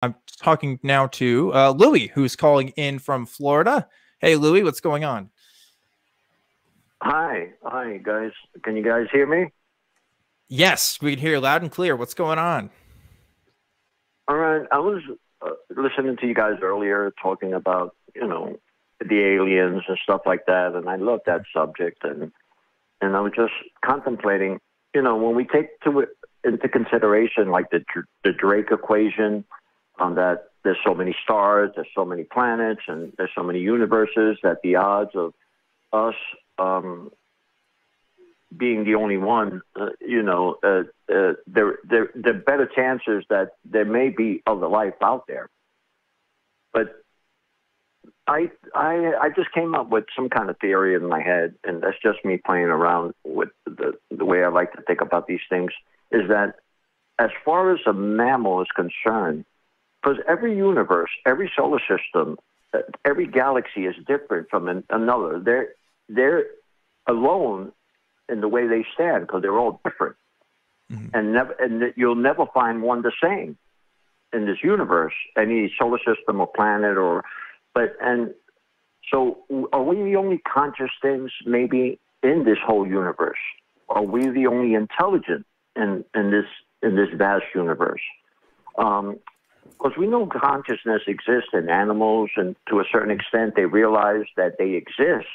I'm talking now to Louie, who's calling in from Florida. Hey, Louie, what's going on? Hi, guys. Can you guys hear me? Yes, we can hear you loud and clear. What's going on? All right. I was listening to you guys earlier talking about, the aliens and stuff like that, and I love that subject. And I was just contemplating, when we take into consideration like the Drake equation, that there's so many stars, there's so many planets, and there's so many universes that the odds of us being the only one, there better chances that there may be other life out there. But I just came up with some kind of theory in my head, and that's just me playing around with the way I like to think about these things, is that as far as a mammal is concerned, because every universe, every solar system, every galaxy is different from another. They're alone in the way they stand because they're all different, and you'll never find one the same in this universe, any solar system or planet so are we the only conscious things maybe in this whole universe? Are we the only intelligent in this vast universe? Because we know consciousness exists in animals, and to a certain extent they realize that they exist,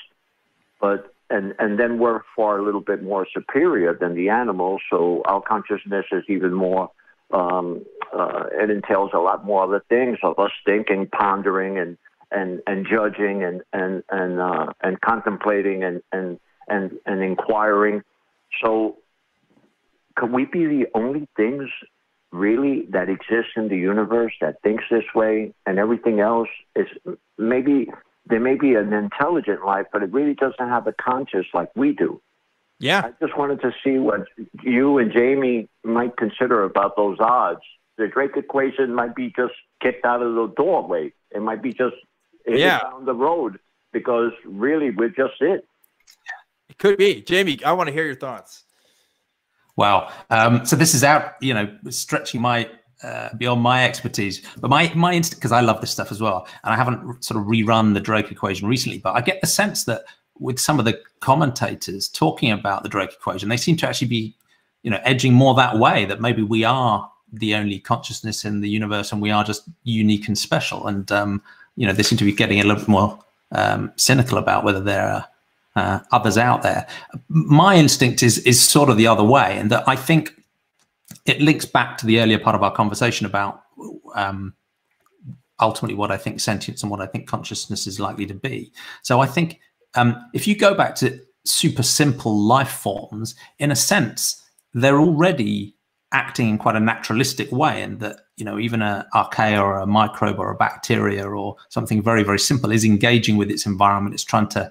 but and then we're far a little bit more superior than the animals, so our consciousness is even more, it entails a lot more other things of us thinking, pondering, and judging, and contemplating, and inquiring. So could we be the only things really that exist in the universe that thinks this way, and everything else is maybe there may be an intelligent life, but it really doesn't have a conscious like we do? Yeah. I just wanted to see what you and Jamie might consider about those odds. The Drake equation might be just kicked out of the doorway. It might be just down the road, because really we're just it. It could be. Jamie, I want to hear your thoughts. Wow. So this is out, stretching my beyond my expertise, but my instinct, because I love this stuff as well, and I haven't sort of rerun the Drake equation recently, but I get the sense that with some of the commentators talking about the Drake equation, they seem to actually be, edging more that way, that maybe we are the only consciousness in the universe and we are just unique and special. And, they seem to be getting a little bit more cynical about whether there are others out there. My instinct is sort of the other way, and that I think it links back to the earlier part of our conversation about ultimately what I think sentience and what I think consciousness is likely to be. So I think if you go back to super simple life forms, in a sense, they're already acting in quite a naturalistic way, and that, even an archaea or a microbe or a bacteria or something very, very simple is engaging with its environment. It's trying to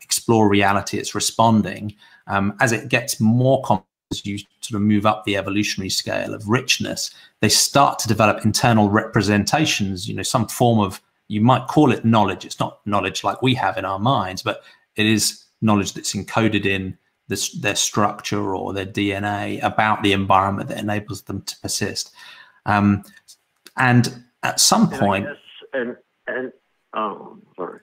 explore reality. It's responding. As it gets more complex, as you sort of move up the evolutionary scale of richness, they start to develop internal representations, some form of, you might call it knowledge. It's not knowledge like we have in our minds, but it is knowledge that's encoded in their structure or their DNA about the environment that enables them to persist. And at some point, sorry.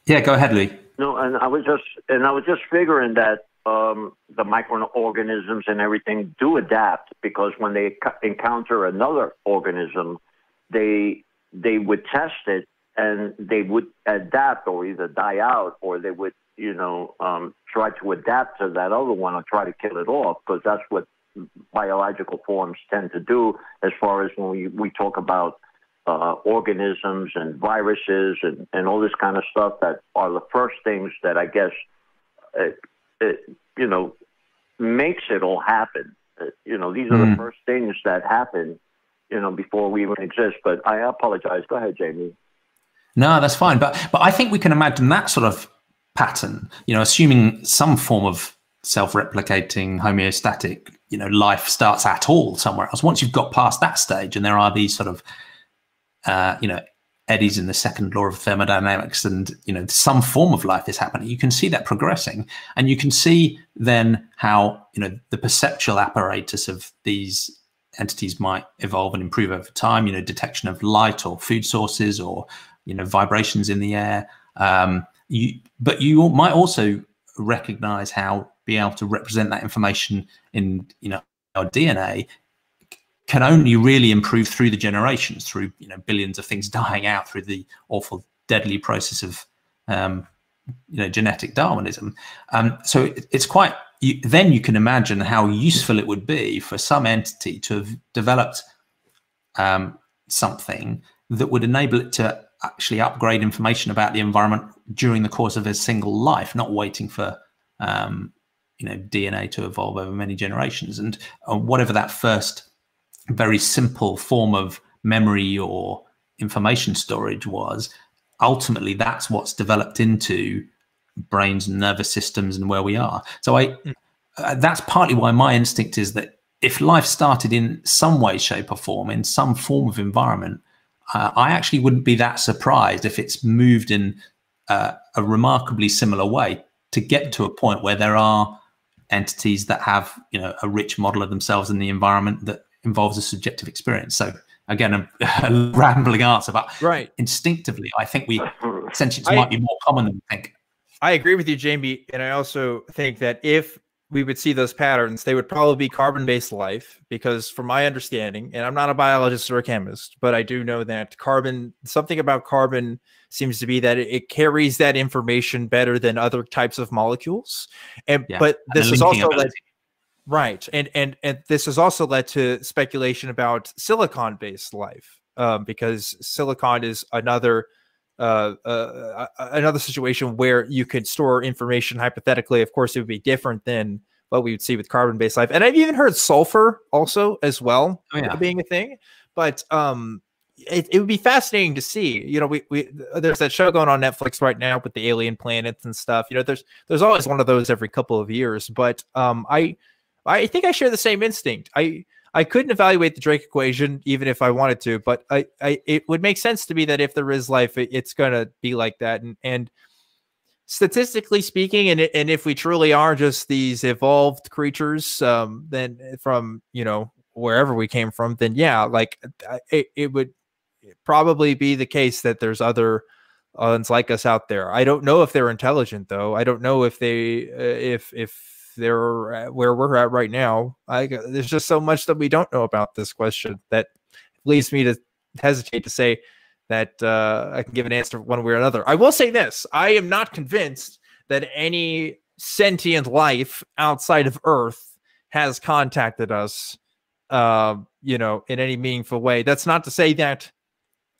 Yeah, go ahead, Lee. No, and I was just figuring that the microorganisms and everything do adapt, because when they encounter another organism, they would test it and they would adapt or either die out, or they would, try to adapt to that other one or try to kill it off, because that's what biological forms tend to do, as far as when we talk about organisms and viruses and all this kind of stuff, that are the first things that I guess, makes it all happen. These are the first things that happen, before we even exist. But I apologize. Go ahead, Jamie. No, that's fine. But I think we can imagine that sort of pattern, assuming some form of self-replicating homeostatic, life starts at all somewhere else. Once you've got past that stage and there are these sort of, eddies in the second law of thermodynamics, and, some form of life is happening, you can see that progressing, and you can see then how, the perceptual apparatus of these entities might evolve and improve over time, detection of light or food sources or, vibrations in the air. But you might also recognize how being able to represent that information in, our DNA can only really improve through the generations, through, billions of things dying out through the awful, deadly process of, genetic Darwinism. So it's quite, then you can imagine how useful it would be for some entity to have developed something that would enable it to actually upgrade information about the environment during the course of a single life, not waiting for DNA to evolve over many generations. And whatever that first very simple form of memory or information storage was, ultimately that's what's developed into brains and nervous systems and where we are. So that's partly why my instinct is that if life started in some way, shape or form, in some form of environment, I actually wouldn't be that surprised if it's moved in a remarkably similar way to get to a point where there are entities that have, a rich model of themselves in the environment that involves a subjective experience. So again, a rambling answer, but instinctively, I think sentience might be more common than we think. I agree with you, Jaime, and I also think that if we would see those patterns, they would probably be carbon-based life, because from my understanding, and I'm not a biologist or a chemist, but I do know that something about carbon seems to be that it carries that information better than other types of molecules. But this is also and this has also led to speculation about silicon-based life, because silicon is another situation where you could store information hypothetically. Of course, it would be different than what we would see with carbon-based life. And I've even heard sulfur also as well being a thing. But it would be fascinating to see. There's that show going on Netflix right now with the alien planets and stuff. There's always one of those every couple of years. But I think I share the same instinct. I couldn't evaluate the Drake equation even if I wanted to, but it would make sense to me that if there is life, it's going to be like that. And statistically speaking, and if we truly are just these evolved creatures, then from, wherever we came from, then it would probably be the case that there's other ones like us out there. I don't know if they're intelligent, though. I don't know if they're where we're at right now. There's just so much that we don't know about this question that leads me to hesitate to say that I can give an answer one way or another. I will say this: I am not convinced that any sentient life outside of Earth has contacted us, in any meaningful way. That's not to say that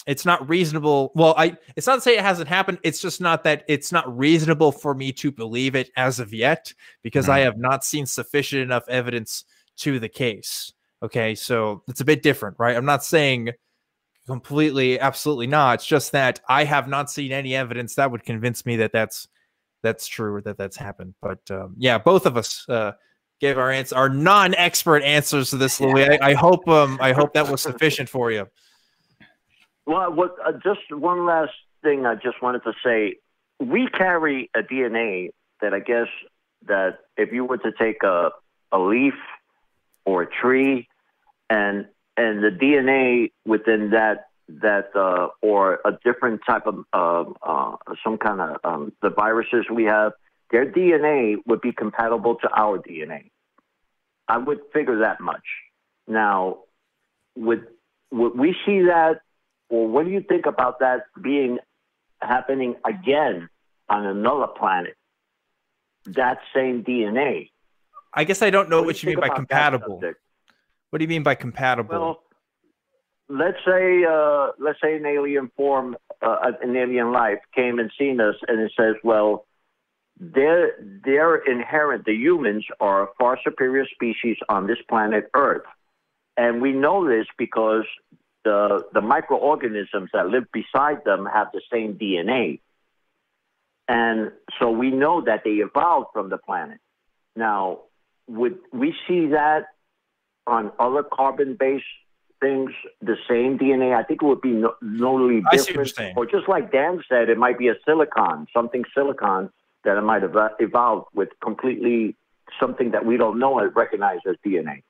it's not reasonable. Well, it's not to say it hasn't happened. It's just not that it's not reasonable for me to believe it as of yet, because I have not seen sufficient enough evidence to the case. Okay, so it's a bit different, right? I'm not saying completely, absolutely not. It's just that I have not seen any evidence that would convince me that that's true or that that's happened. But yeah, both of us gave our non-expert answers to this, Louis. I hope that was sufficient for you. Well, just one last thing I just wanted to say. We carry a DNA that I guess that if you were to take a leaf or a tree and the DNA within that or a different type of some kind of the viruses we have, their DNA would be compatible to our DNA. I would figure that much. Now, would we see that? Well, what do you think about that happening again on another planet? That same DNA. I guess I don't know what you mean by compatible. What do you mean by compatible? Well, let's say an alien form, an alien life came and seen us, and it says, well, they're inherent. The humans are a far superior species on this planet Earth, and we know this because the microorganisms that live beside them have the same DNA. And so we know that they evolved from the planet. Now, would we see that on other carbon-based things, the same DNA? I think it would be notably different. I see what you're saying. Or just like Dan said, it might be a something silicon that it might have evolved with completely something that we don't know and recognize as DNA.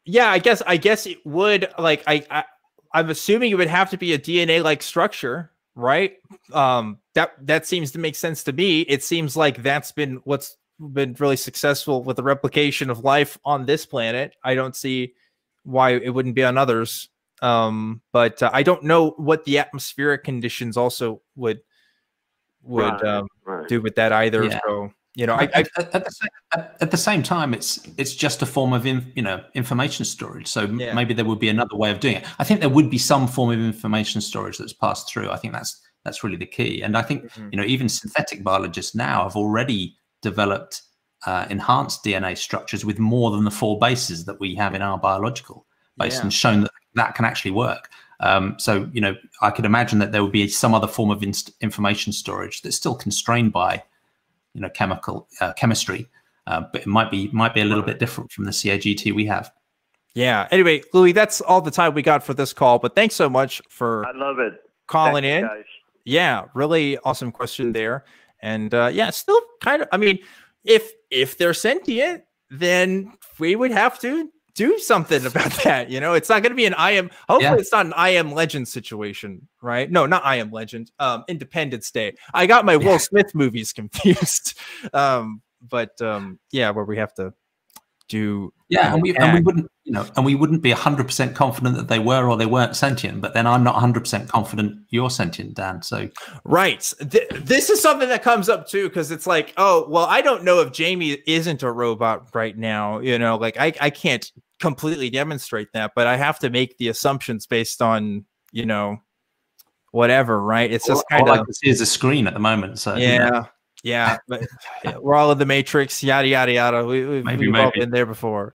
Yeah, I guess it would, like, I'm assuming it would have to be a DNA like structure, right? That seems to make sense to me. It seems like that's been what's been really successful with the replication of life on this planet. I don't see why it wouldn't be on others. But I don't know what the atmospheric conditions also would do with that either. Yeah. So, you know, at the same time, it's just a form of information storage. So maybe there would be another way of doing it. I think there would be some form of information storage that's passed through. I think that's really the key. And I think you know, even synthetic biologists now have already developed enhanced DNA structures with more than the 4 bases that we have in our biological base, and shown that that can actually work. So you know, I could imagine that there would be some other form of information storage that's still constrained by, you know, chemistry, but it might be a little bit different from the CAGT we have. Yeah. Anyway, Louie, that's all the time we got for this call. But thanks so much for calling in. Guys. Yeah, really awesome question there. And yeah, still kind of. I mean, if they're sentient, then we would have to do something about that. You know, it's not going to be an I Am. Hopefully, it's not an I Am Legend situation, right? No, not I Am Legend. Independence Day. I got my Will Smith movies confused. But yeah, where we have to do. Yeah, and we wouldn't, you know, and we wouldn't be 100% confident that they were or they weren't sentient. But then I'm not 100% confident you're sentient, Dan. So right, this is something that comes up too, because it's like, oh, well, I don't know if Jaime isn't a robot right now. You know, like I can't completely demonstrate that, but I have to make the assumptions based on, you know, whatever, right? It's just kind of, all I can see is a screen at the moment. So yeah. You know. Yeah, but we're all in the Matrix, yada yada yada. We've all been there before.